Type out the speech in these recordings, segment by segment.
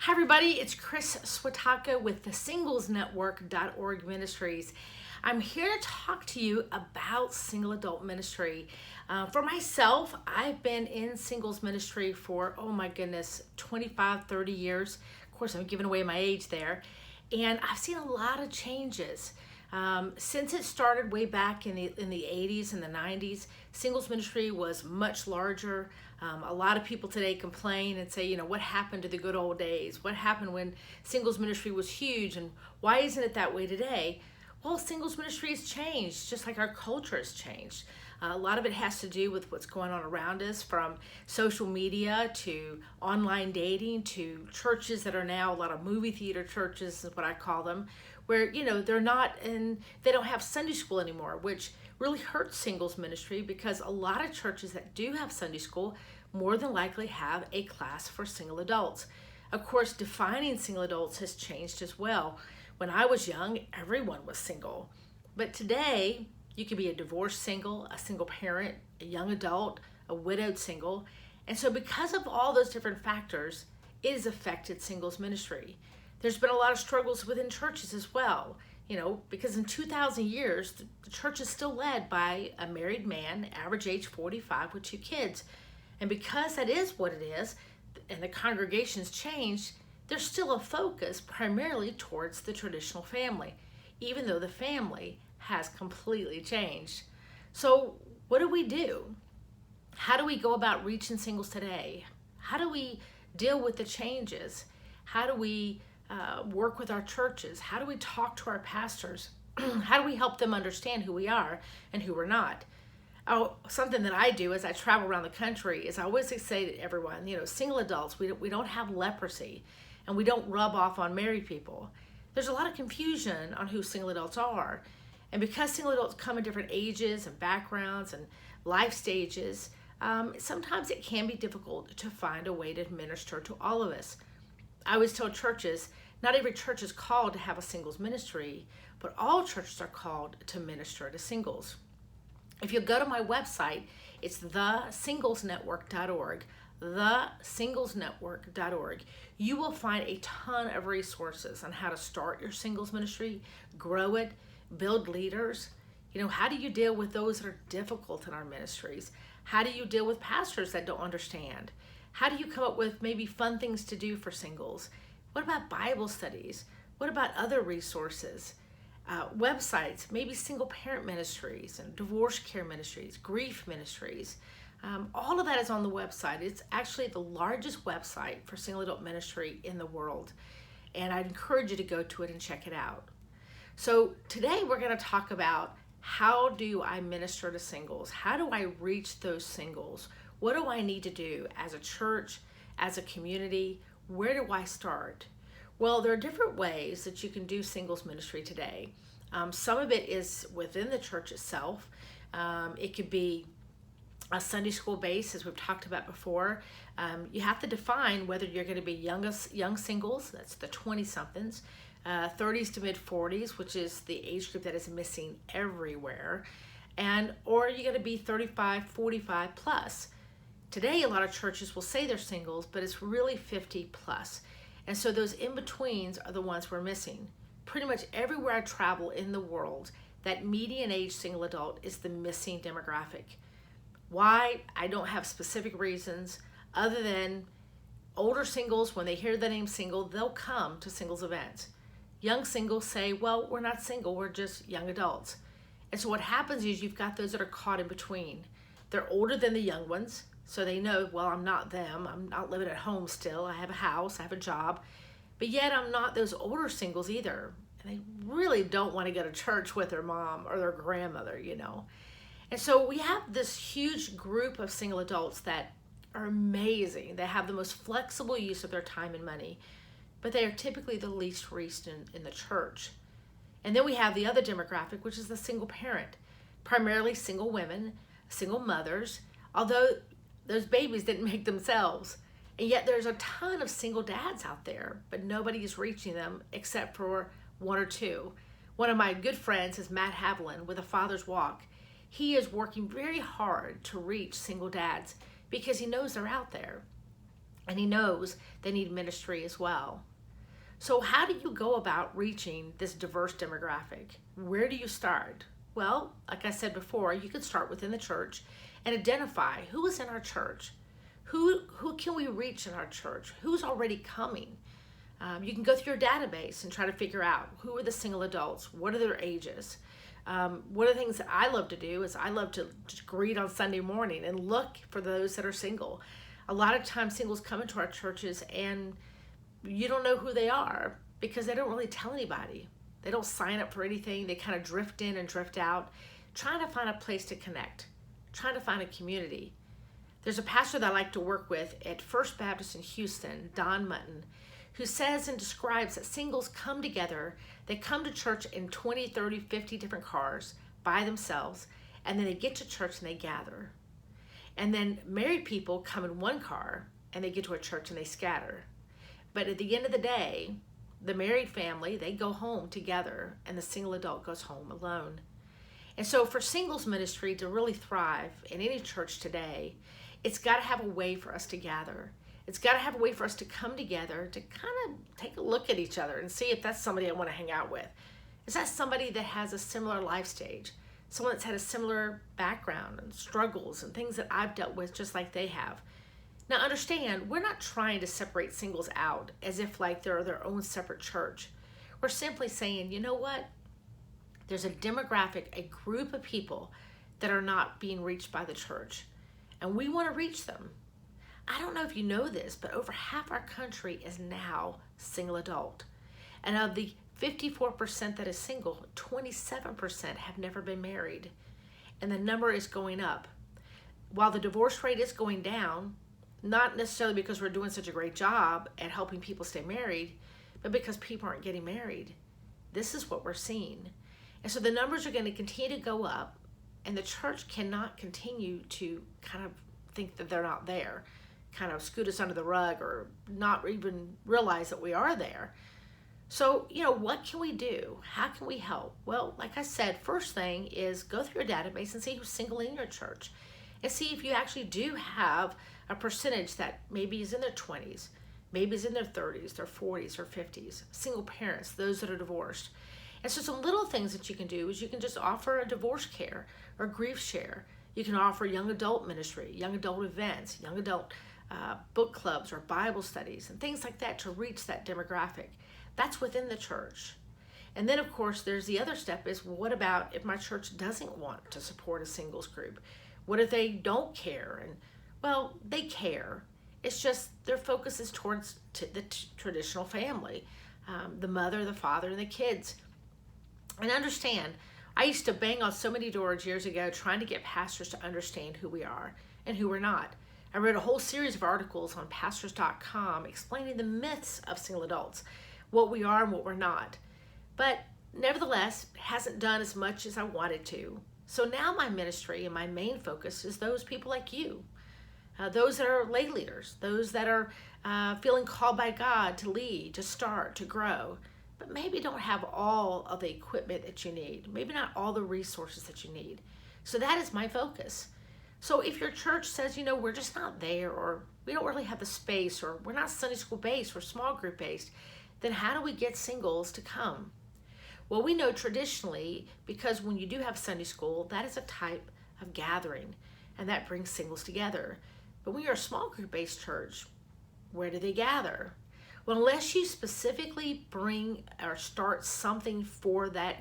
Hi everybody, it's Kris Swiatocho with the singlesnetwork.org ministries. I'm here to talk to you about single adult ministry. For myself, I've been in singles ministry for, 25, 30 years. Of course, I'm giving away my age there. And I've seen a lot of changes. Since it started way back in the 80s and the 90s, singles ministry was much larger. A lot of people today complain and say, what happened to the good old days? What happened when singles ministry was huge, and why isn't it that way today? Well, singles ministry has changed, just like our culture has changed. A lot of it has to do with what's going on around us, from social media to online dating to churches that are now a lot of movie theater churches is what I call them, where they don't have Sunday school anymore, which really hurts singles ministry, because a lot of churches that do have Sunday school more than likely have a class for single adults. Of course, defining single adults has changed as well. When I was young, everyone was single. But today, you can be a divorced single, a single parent, a young adult, a widowed single. And so because of all those different factors, it has affected singles ministry. There's been a lot of struggles within churches as well, because in 2,000 years, the church is still led by a married man, average age 45, with 2 kids. And because that is what it is, and the congregation's changed, there's still a focus primarily towards the traditional family, even though the family has completely changed. So what do? How do we go about reaching singles today? How do we deal with the changes? How do we work with our churches? How do we talk to our pastors? How do we help them understand who we are and who we're not? Something that I do as I travel around the country is I always say to everyone, single adults, we don't have leprosy, and we don't rub off on married people. There's a lot of confusion on who single adults are. And because single adults come in different ages and backgrounds and life stages, sometimes it can be difficult to find a way to minister to all of us. I always tell churches, not every church is called to have a singles ministry, but all churches are called to minister to singles. If you go to my website, it's thesinglesnetwork.org, thesinglesnetwork.org. You will find a ton of resources on how to start your singles ministry, grow it, build leaders. How do you deal with those that are difficult in our ministries? How do you deal with pastors that don't understand? How do you come up with maybe fun things to do for singles? What about Bible studies? What about other resources? Websites, maybe single parent ministries and divorce care ministries, grief ministries. All of that is on the website. It's actually the largest website for single adult ministry in the world. And I'd encourage you to go to it and check it out. So today we're going to talk about, how do I minister to singles? How do I reach those singles? What do I need to do as a church, as a community? Where do I start? Well, there are different ways that you can do singles ministry today. Some of it is within the church itself. It could be a Sunday school base, as we've talked about before. You have to define whether you're going to be young singles, that's the 20-somethings, 30s to mid-40s, which is the age group that is missing everywhere, or you're going to be 35, 45 plus. Today, a lot of churches will say they're singles, but it's really 50 plus. And so those in-betweens are the ones we're missing. Pretty much everywhere I travel in the world, that median age single adult is the missing demographic. Why? I don't have specific reasons other than older singles, when they hear the name single, they'll come to singles events. Young singles say, well, we're not single, we're just young adults. And so what happens is you've got those that are caught in between. They're older than the young ones, so they know, well, I'm not them. I'm not living at home still. I have a house, I have a job, but yet I'm not those older singles either. And they really don't want to go to church with their mom or their grandmother, And so we have this huge group of single adults that are amazing. They have the most flexible use of their time and money, but they are typically the least reached in the church. And then we have the other demographic, which is the single parent, primarily single women, single mothers, although those babies didn't make themselves. And yet there's a ton of single dads out there, but nobody is reaching them except for 1 or 2. One of my good friends is Matt Haviland with A Father's Walk. He is working very hard to reach single dads because he knows they're out there. and he knows they need ministry as well. So how do you go about reaching this diverse demographic? Where do you start? Well, like I said before, you could start within the church and identify who is in our church. Who can we reach in our church? Who's already coming? You can go through your database and try to figure out who are the single adults, what are their ages. One of the things that I love to do is I love to just greet on Sunday morning and look for those that are single. A lot of times singles come into our churches and you don't know who they are because they don't really tell anybody. They don't sign up for anything. They kind of drift in and drift out, trying to find a place to connect, trying to find a community. There's a pastor that I like to work with at First Baptist in Houston, Don Mutton, who says and describes that singles come together. They come to church in 20, 30, 50 different cars by themselves, and then they get to church and they gather. And then married people come in one car and they get to a church and they scatter. But at the end of the day, the married family, they go home together and the single adult goes home alone. And so for singles ministry to really thrive in any church today, it's got to have a way for us to gather. It's got to have a way for us to come together to kind of take a look at each other and see if that's somebody I want to hang out with. Is that somebody that has a similar life stage? Someone that's had a similar background and struggles and things that I've dealt with just like they have. Now understand, we're not trying to separate singles out as if like they're their own separate church. We're simply saying, you know what? There's a demographic, a group of people that are not being reached by the church, and we want to reach them. I don't know if you know this, but over half our country is now single adult. And of the 54% that is single, 27% have never been married. And the number is going up. While the divorce rate is going down, not necessarily because we're doing such a great job at helping people stay married, but because people aren't getting married. This is what we're seeing. And so the numbers are going to continue to go up, and the church cannot continue to kind of think that they're not there, kind of scoot us under the rug or not even realize that we are there. So, what can we do? How can we help? Well, like I said, first thing is go through your database and see who's single in your church and see if you actually do have a percentage that maybe is in their 20s, maybe is in their 30s, their 40s or 50s, single parents, those that are divorced. And so some little things that you can do is you can just offer a divorce care or grief share. You can offer young adult ministry, young adult events, young adult book clubs or Bible studies and things like that to reach that demographic. That's within the church. And then of course there's the other step is, what about if my church doesn't want to support a singles group? What if they don't care? And well, they care. It's just their focus is towards the traditional family, the mother, the father, and the kids. And understand, I used to bang on so many doors years ago trying to get pastors to understand who we are and who we're not. I wrote a whole series of articles on pastors.com explaining the myths of single adults, what we are and what we're not. But nevertheless, it hasn't done as much as I wanted to. So now my ministry and my main focus is those people like you, those that are lay leaders, those that are feeling called by God to lead, to start, to grow, but maybe don't have all of the equipment that you need, maybe not all the resources that you need. So that is my focus. So if your church says, we're just not there, or we don't really have the space, or we're not Sunday school based, we're small group based, then how do we get singles to come? Well, we know traditionally, because when you do have Sunday school, that is a type of gathering, and that brings singles together. But when you're a small group based church, where do they gather? Well, unless you specifically bring or start something for that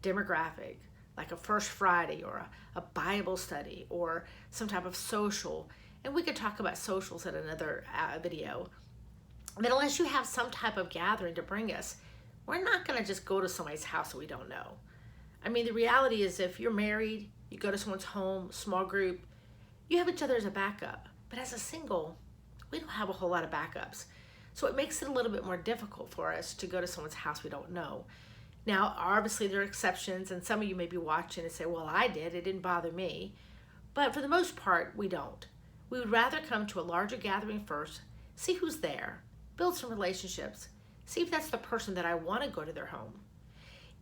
demographic, like a First Friday or a Bible study or some type of social, and we could talk about socials in another video, but unless you have some type of gathering to bring us, we're not going to just go to somebody's house that we don't know. I mean, the reality is if you're married, you go to someone's home, small group, you have each other as a backup. But as a single, we don't have a whole lot of backups. So it makes it a little bit more difficult for us to go to someone's house we don't know. Now, obviously there are exceptions, and some of you may be watching and say, well, I did, it didn't bother me. But for the most part, we don't. We would rather come to a larger gathering first, see who's there, build some relationships, see if that's the person that I want to go to their home.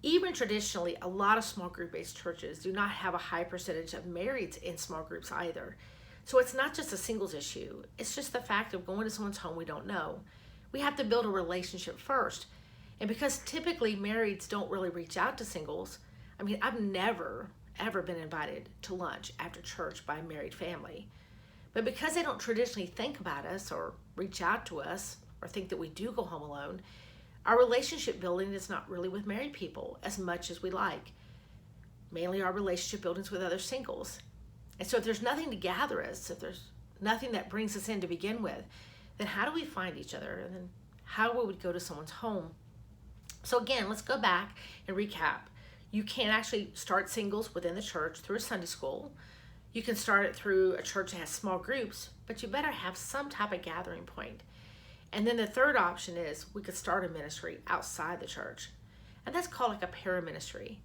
Even traditionally, a lot of small group-based churches do not have a high percentage of marrieds in small groups either. So it's not just a singles issue. It's just the fact of going to someone's home we don't know. We have to build a relationship first. And because typically marrieds don't really reach out to singles, I mean, I've never, ever been invited to lunch after church by a married family. But because they don't traditionally think about us or reach out to us or think that we do go home alone, our relationship building is not really with married people as much as we like. Mainly our relationship building is with other singles. And so if there's nothing to gather us, if there's nothing that brings us in to begin with, then how do we find each other? And then how would we go to someone's home? So again, let's go back and recap. You can actually start singles within the church through a Sunday school. You can start it through a church that has small groups, but you better have some type of gathering point. And then the third option is we could start a ministry outside the church. And that's called like a para-ministry.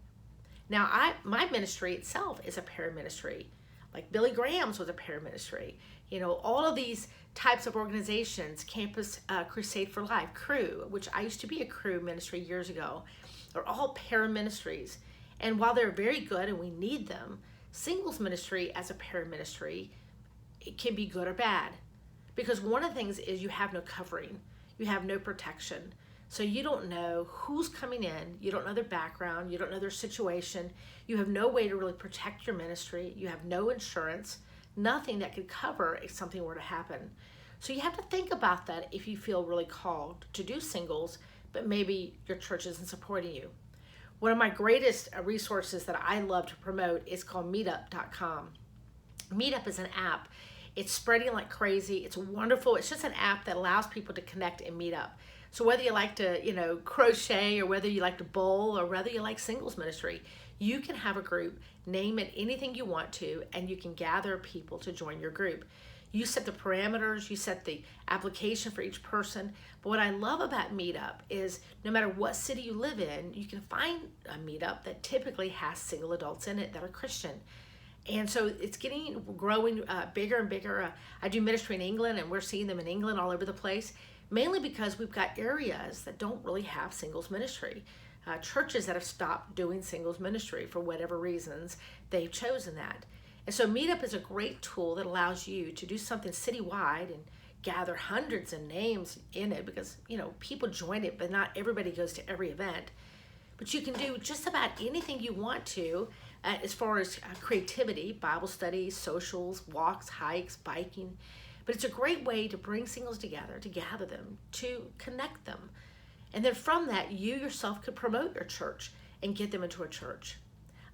Now, my ministry itself is a para-ministry. Like Billy Graham's was a para-ministry. You know, all of these types of organizations, Campus Crusade for Life, Cru, which I used to be a Cru ministry years ago, are all para-ministries. And while they're very good and we need them, singles ministry as a para-ministry, it can be good or bad. Because one of the things is you have no covering, you have no protection. So you don't know who's coming in, you don't know their background, you don't know their situation, you have no way to really protect your ministry, you have no insurance, nothing that could cover if something were to happen. So you have to think about that if you feel really called to do singles, but maybe your church isn't supporting you. One of my greatest resources that I love to promote is called Meetup.com. Meetup is an app. It's spreading like crazy. It's wonderful. It's just an app that allows people to connect and meet up. So whether you like to, crochet, or whether you like to bowl, or whether you like singles ministry, you can have a group, name it anything you want to, and you can gather people to join your group. You set the parameters, you set the application for each person. But what I love about Meetup is no matter what city you live in, you can find a Meetup that typically has single adults in it that are Christian. And so it's growing bigger and bigger. I do ministry in England, and we're seeing them in England all over the place, mainly because we've got areas that don't really have singles ministry. Churches that have stopped doing singles ministry for whatever reasons, they've chosen that. And so Meetup is a great tool that allows you to do something citywide and gather hundreds of names in it because, people join it, but not everybody goes to every event. But you can do just about anything you want to as far as creativity, Bible studies, socials, walks, hikes, biking. But it's a great way to bring singles together, to gather them, to connect them. And then from that, you yourself could promote your church and get them into a church.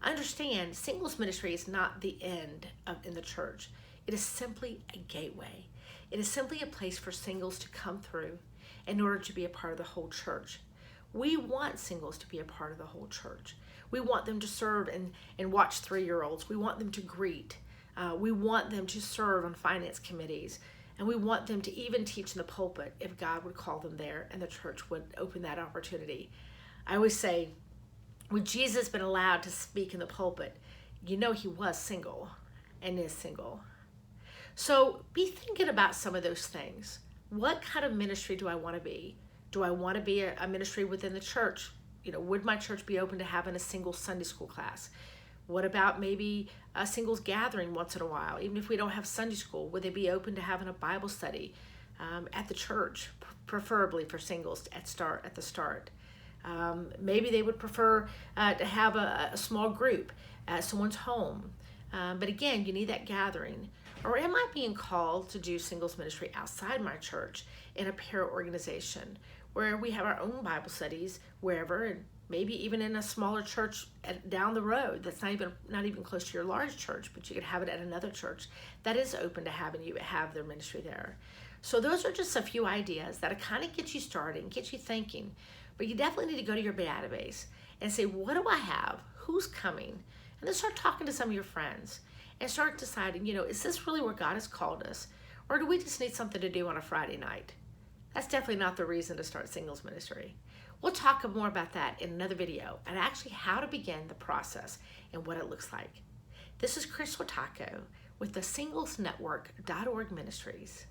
Understand, singles ministry is not the end in the church. It is simply a gateway. It is simply a place for singles to come through in order to be a part of the whole church. We want singles to be a part of the whole church. We want them to serve and watch 3-year-olds. We want them to greet. We want them to serve on finance committees. And we want them to even teach in the pulpit if God would call them there and the church would open that opportunity. I always say, would Jesus been allowed to speak in the pulpit? He was single and is single. So be thinking about some of those things. What kind of ministry do I want to be? Do I want to be a ministry within the church? Would my church be open to having a single Sunday school class? What about maybe a singles gathering once in a while? Even if we don't have Sunday school, would they be open to having a Bible study at the church, preferably for singles at the start? Maybe they would prefer to have a small group at someone's home. But again, you need that gathering. Or am I being called to do singles ministry outside my church in a para organization where we have our own Bible studies wherever, and maybe even in a smaller church down the road that's not even close to your large church, but you could have it at another church that is open to having you have their ministry there. So those are just a few ideas that kind of get you started, get you thinking. But you definitely need to go to your database and say, what do I have? Who's coming? And then start talking to some of your friends and start deciding, is this really where God has called us? Or do we just need something to do on a Friday night? That's definitely not the reason to start singles ministry. We'll talk more about that in another video and actually how to begin the process and what it looks like. This is Kris Swiatocho with the singlesnetwork.org Ministries.